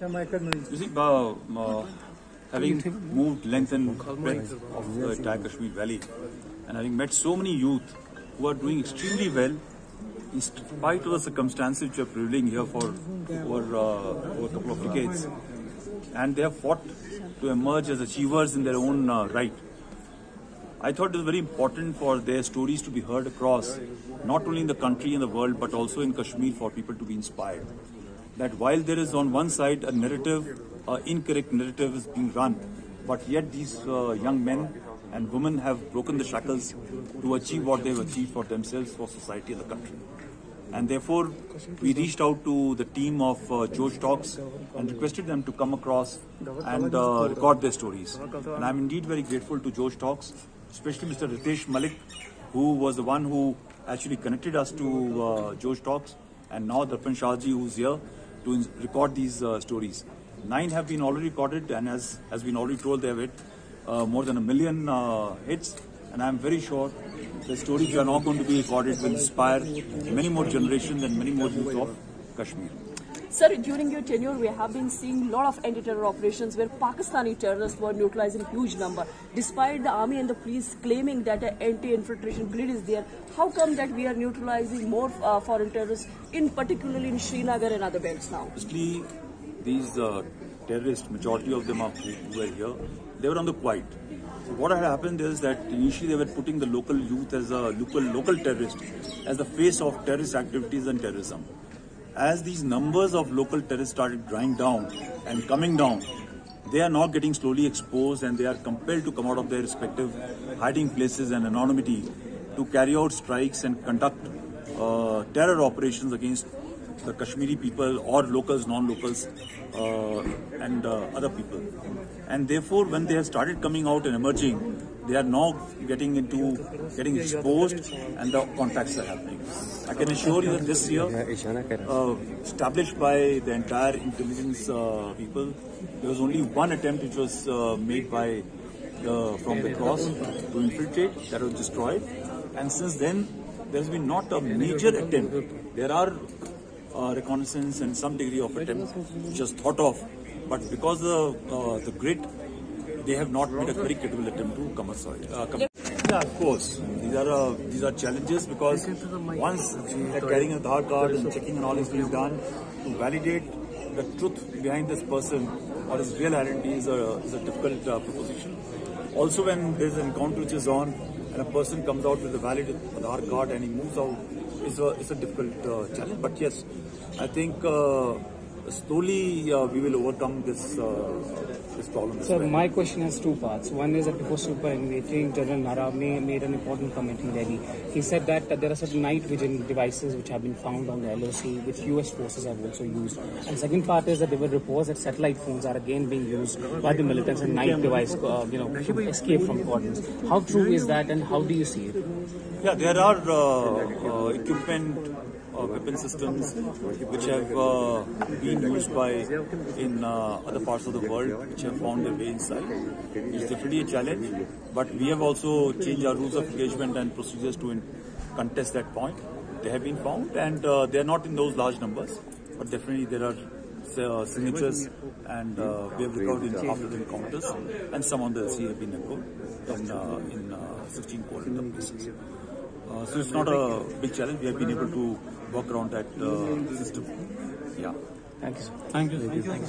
You see, having moved length and breadth of the entire Kashmir Valley and having met so many youth who are doing extremely well in spite of the circumstances which are prevailing here for over a couple of decades, and they have fought to emerge as achievers in their own right. I thought it was very important for their stories to be heard across, not only in the country and the world, but also in Kashmir, for people to be inspired. That while there is on one side a narrative, incorrect narrative is being run, but yet these young men and women have broken the shackles to achieve what they have achieved for themselves, for society and the country. And therefore, we reached out to the team of Josh Talks and requested them to come across and record their stories. And I'm indeed very grateful to Josh Talks, especially Mr. Ritesh Malik, who was the one who actually connected us to Josh Talks, and now Darpan Shahji, who's here to record these stories. 9 have been already recorded, and as has been already told, they have hit more than 1 million hits. And I'm very sure the stories which are now going to be recorded will inspire many more generations and many more youth of Kashmir. Sir, during your tenure, we have been seeing a lot of anti-terror operations where Pakistani terrorists were neutralized in huge number. Despite the army and the police claiming that an anti-infiltration grid is there, how come that we are neutralizing more foreign terrorists, particularly in Srinagar and other belts now? Firstly, these terrorists, majority of them who were here, they were on the quiet. So what had happened is that initially they were putting the local youth as a local terrorist, as the face of terrorist activities and terrorism. As these numbers of local terrorists started drying down and coming down, they are now getting slowly exposed, and they are compelled to come out of their respective hiding places and anonymity to carry out strikes and conduct terror operations against the Kashmiri people or locals, non-locals, and other people. And therefore, when they have started coming out and emerging, they are now getting exposed, and the contacts are happening. I can assure you that this year, established by the entire intelligence people, there was only one attempt which was made by from the cross to infiltrate, that was destroyed. And since then, there has been not a major attempt. There are reconnaissance and some degree of attempt which was thought of, but because the grid, they have not made a very credible attempt to come aside. Yeah, of course. These are challenges, because once they're carrying an Aadhaar card and checking and all is being done, to validate the truth behind this person or his real identity is a difficult proposition. Also, when there's an encounter which is on and a person comes out with a valid Aadhaar card and he moves out, it's a difficult challenge. But yes, I think slowly we will overcome this problem. Sir, my question has two parts. One is that before superannuating, General Naravane made an important comment in Delhi. He said that there are certain night vision devices which have been found on the LOC, which US forces have also used. And second part is that there were reports that satellite phones are again being used by the militants and night device, to escape from coordinates. How true is that, and how do you see it? Yeah, there are equipment, weapon systems which have been used in other parts of the world, which have found their way inside. It's definitely a challenge, but we have also changed our rules of engagement and procedures to contest that point. They have been found, and they are not in those large numbers, but definitely there are signatures, and we have recovered after the encounters, and some on the sea have been recovered in 16 coordinate places. So it's not a big challenge. We have been able to work around that system. Yeah. Thank you, sir. Thank you.